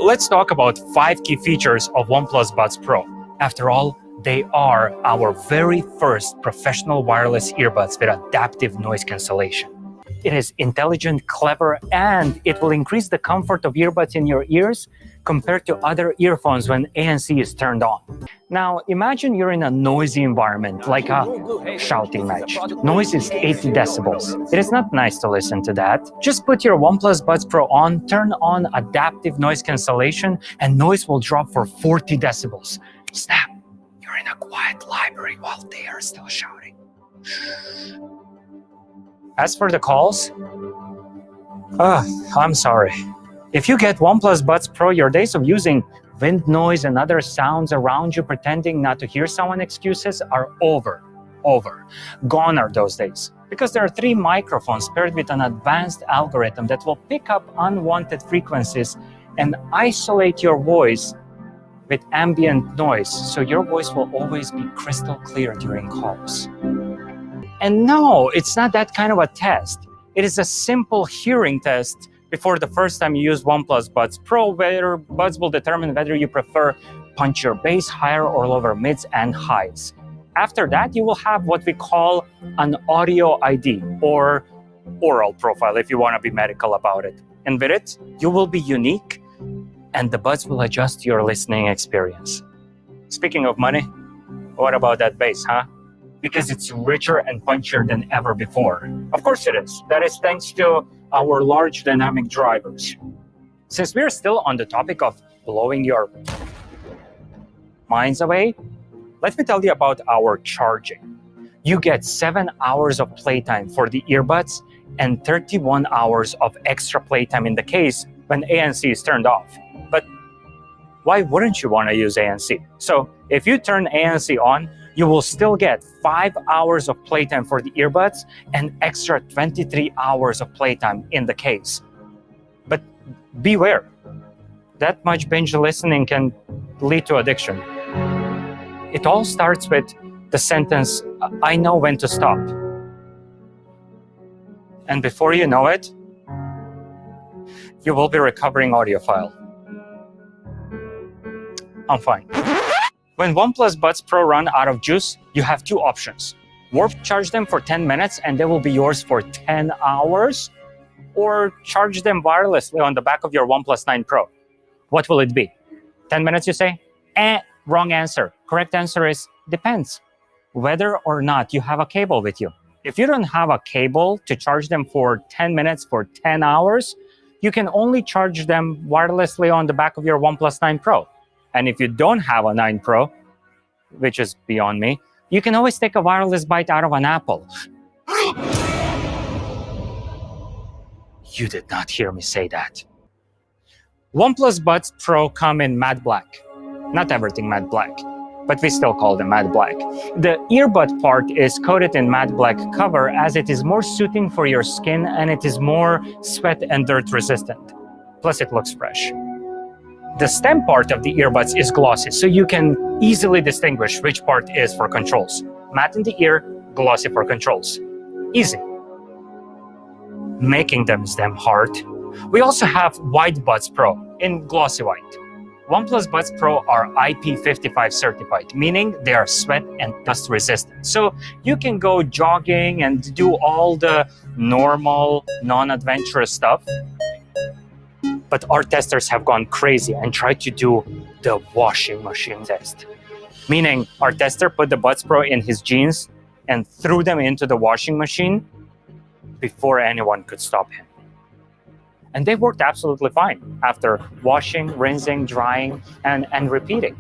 let's talk about 5 key features of OnePlus Buds Pro. After all, they are our very first professional wireless earbuds with adaptive noise cancellation. It is intelligent, clever, and it will increase the comfort of earbuds in your ears compared to other earphones when ANC is turned on. Now, imagine you're in a noisy environment, like a shouting match. Noise is 80 decibels. It is not nice to listen to that. Just put your OnePlus Buds Pro on, turn on adaptive noise cancellation, and noise will drop for 40 decibels. Snap! You're in a quiet library while they are still shouting. As for the calls, I'm sorry. If you get OnePlus Buds Pro, your days of using wind noise and other sounds around you pretending not to hear someone excuses are over. Gone are those days. Because there are 3 microphones paired with an advanced algorithm that will pick up unwanted frequencies and isolate your voice with ambient noise, so your voice will always be crystal clear during calls. And no, it's not that kind of a test. It is a simple hearing test before the first time you use OnePlus Buds Pro, where buds will determine whether you prefer punchier bass, higher or lower mids and highs. After that, you will have what we call an audio ID, or oral profile if you want to be medical about it. And with it, you will be unique, and the buds will adjust your listening experience. Speaking of money, what about that bass, huh? Because it's richer and punchier than ever before. Of course it is. That is thanks to our large dynamic drivers. Since we're still on the topic of blowing your minds away, let me tell you about our charging. You get 7 hours of playtime for the earbuds and 31 hours of extra playtime in the case when ANC is turned off. But why wouldn't you want to use ANC? So if you turn ANC on, you will still get 5 hours of playtime for the earbuds and extra 23 hours of playtime in the case. But beware, that much binge listening can lead to addiction. It all starts with the sentence, "I know when to stop." And before you know it, you will be recovering audiophile. I'm fine. When OnePlus Buds Pro run out of juice, you have 2 options. Warp charge them for 10 minutes and they will be yours for 10 hours, or charge them wirelessly on the back of your OnePlus 9 Pro. What will it be? 10 minutes, you say? Wrong answer. Correct answer is depends. Whether or not you have a cable with you. If you don't have a cable to charge them for 10 minutes for 10 hours, you can only charge them wirelessly on the back of your OnePlus 9 Pro. And if you don't have a 9 Pro, which is beyond me, you can always take a wireless bite out of an apple. You did not hear me say that. OnePlus Buds Pro come in matte black. Not everything matte black, but we still call them matte black. The earbud part is coated in matte black cover as it is more suiting for your skin and it is more sweat and dirt resistant. Plus it looks fresh. The stem part of the earbuds is glossy, so you can easily distinguish which part is for controls. Matte in the ear, glossy for controls. Easy. Making them is damn hard. We also have White Buds Pro in Glossy White. OnePlus Buds Pro are IP55 certified, meaning they are sweat and dust resistant. So you can go jogging and do all the normal, non-adventurous stuff. But our testers have gone crazy and tried to do the washing machine test. Meaning, our tester put the Buds Pro in his jeans and threw them into the washing machine before anyone could stop him. And they worked absolutely fine after washing, rinsing, drying, and repeating.